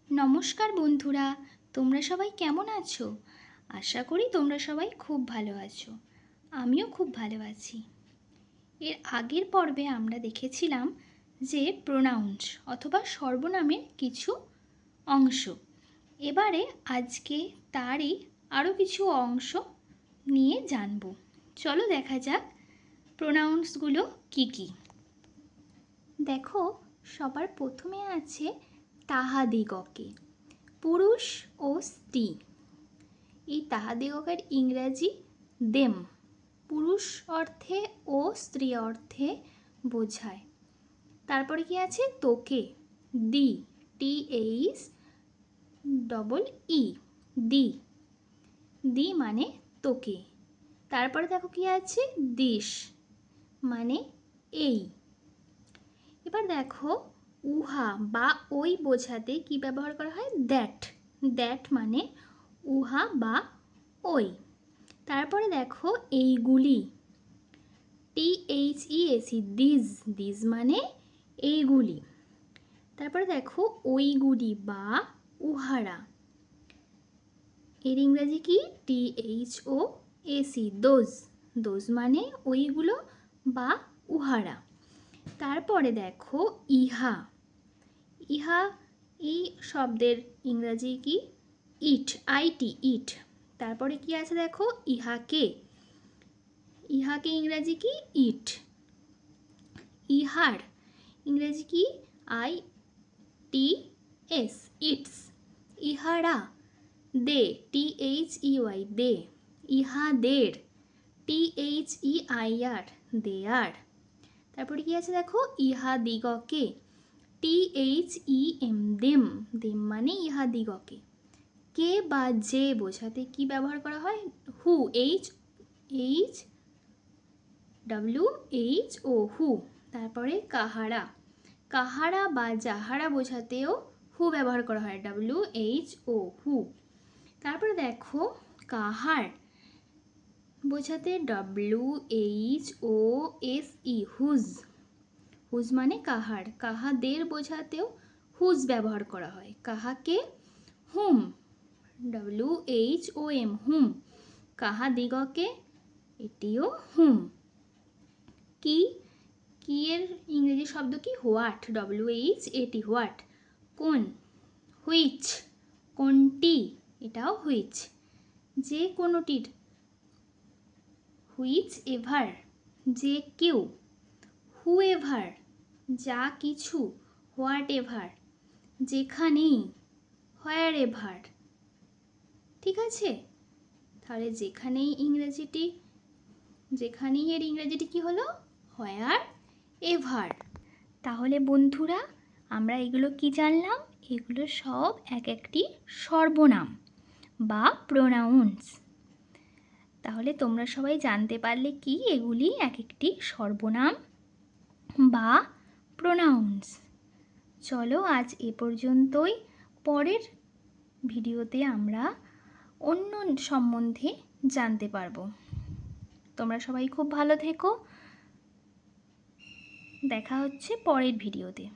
নমস্কার বন্ধুরা, তোমরা সবাই কেমন আছো? আশা করি তোমরা সবাই খুব ভালো আছো। আমিও খুব ভালো আছি। এর আগের পর্বে আমরা দেখেছিলাম যে প্রোনাউন্স অথবা সর্বনামের কিছু অংশ। এবারে আজকে তারই আরও কিছু অংশ নিয়ে জানব। চলো দেখা যাক প্রোনাউন্সগুলো কী কী। দেখো, সবার প্রথমে আছে তাহাদিগকে, পুরুষ ও স্ত্রী। এই তাহাদিগকের ইংরাজি দেম, পুরুষ অর্থে ও স্ত্রী অর্থে বোঝায়। তারপরে কি আছে তোকে, দি, THEE, দি, দি মানে তোকে। তারপরে দেখো কি আছে দিশ, মানে এই। এবার দেখো উহা বা ওই বোঝাতে কি ব্যবহার করা হয় দ্যাট, দ্যাট মানে উহা বা ওই। তারপরে দেখো এইগুলি, THEAC, দিজ, দিজ মানে এইগুলি। তারপরে দেখো ওইগুলি বা উহারা, এর ইংরাজি কি THOAC, দোজ, দোজ মানে ওইগুলো বা উহারা। তারপরে দেখো ইহা, ইহা এই শব্দের ইংরাজি কি ইট, IT, ইট। তারপরে কি আছে দেখো ইহাকে, ইহাকে ইংরাজি কি ইট। ইহার ইংরাজি কি ITS, ইটস। ইহারা, দে, THEY, দে। ইহাদের, THEIR, দেয়ার। তারপরে কি আছে দেখো ইহাদিগকে, THEM, দেম, দেম মানে ইহাদিগকে। কে বা যে বোঝাতে কি ব্যবহার করা হয় হু, HHWHO, হু। তারপরে কাহারা, কাহারা বা যাহারা বোঝাতেও হু ব্যবহার করা হয় WHO, হু। তারপরে দেখো কাহার বোঝাতে WHOSE, হুজ, হুজ মানে কাহার। কাহাদের বোঝাতেও হুজ ব্যবহার করা হয়। কাহাকে হুম, WHOM, হুম। কাহাদিগকে, এটিও হুম। কি, কি এর ইংরেজি শব্দ কি হোয়াট, WHAT, হোয়াট। কোন, হুইচ, কোনটি, এটাও হুইচ। যে কোনোটির, হুইচ এভার, যে কেউ। হুএভার, যা কিছু, হোয়াট এভার, যেখানেই, হোয়ার এভার। ঠিক আছে, তাহলে যেখানেই ইংরেজিটি, যেখানেই এর ইংরেজিটি কি হলো হোয়ার এভার। তাহলে বন্ধুরা আমরা এগুলো কি জানলাম, এগুলো সব এক একটি সর্বনাম বা প্রোনাউন্স। তাহলে তোমরা সবাই জানতে পারলে কি এগুলি এক একটি সর্বনাম বা প্রোনাউন্স। চলো আজ এ পর্যন্তই। পরের ভিডিওতে আমরা অন্য সম্বন্ধে জানতে পারবো। তোমরা সবাই খুব ভালো থেকো। দেখা হচ্ছে পরের ভিডিওতে।